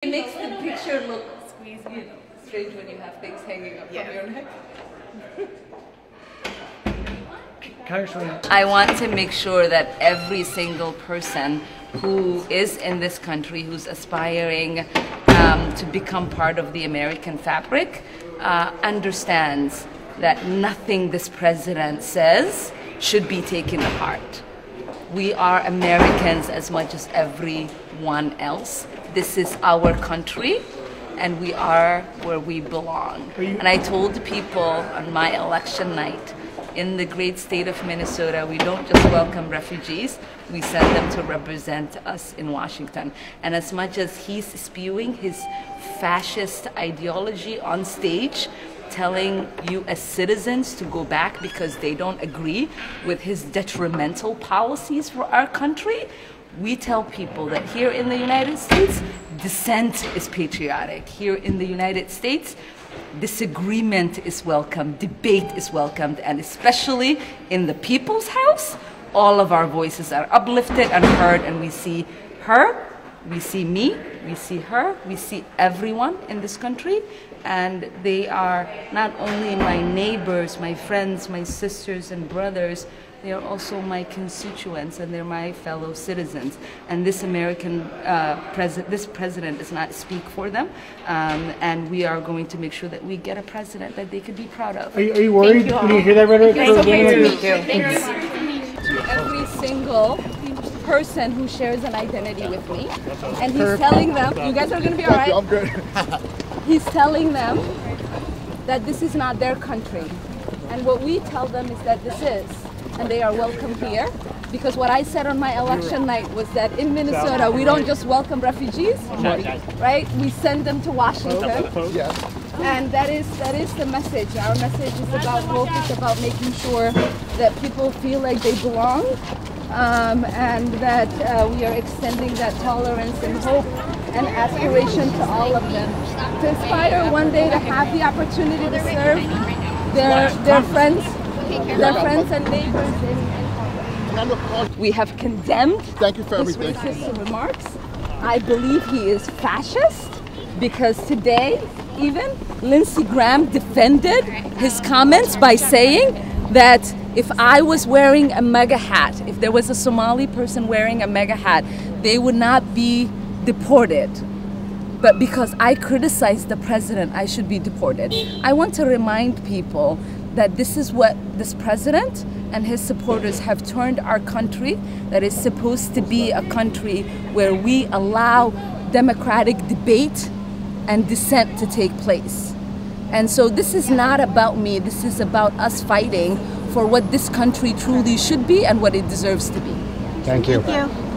It makes the picture look strange when you have things hanging up from your neck. I want to make sure that every single person who is in this country, who's aspiring to become part of the American fabric, understands that nothing this president says should be taken to heart. We are Americans as much as everyone else. This is our country, and we are where we belong. And I told people on my election night, in the great state of Minnesota, we don't just welcome refugees, we send them to represent us in Washington. And as much as he's spewing his fascist ideology on stage, telling you as citizens to go back because they don't agree with his detrimental policies for our country, we tell people that here in the United States, dissent is patriotic. Here in the United States, disagreement is welcome, debate is welcomed, and especially in the people's house, all of our voices are uplifted and heard, and we see her, we see me, we see her, we see everyone in this country, and they are not only my neighbors, my friends, my sisters and brothers, they are also my constituents, and they're my fellow citizens. And this this president does not speak for them, and we are going to make sure that we get a president that they could be proud of. Are you worried when you hear that rhetoric? To every single person who shares an identity with me, and he's telling them, you guys are going to be all right? I'm good. He's telling them that this is not their country. And what we tell them is that this is. And they are welcome here, because what I said on my election night was that in Minnesota we don't just welcome refugees, right? We send them to Washington, and that is the message. Our message is about hope. It's about making sure that people feel like they belong, and that we are extending that tolerance and hope and aspiration to all of them, to aspire one day to have the opportunity to serve their friends and neighbors in We have condemned his racist remarks. I believe he is fascist, because today even Lindsey Graham defended his comments by saying that if I was wearing a MAGA hat, if there was a Somali person wearing a MAGA hat, they would not be deported. But because I criticized the president, I should be deported. I want to remind people that this is what this president and his supporters have turned our country, that is supposed to be a country where we allow democratic debate and dissent to take place. And so this is not about me, this is about us fighting for what this country truly should be and what it deserves to be. Thank you. Thank you.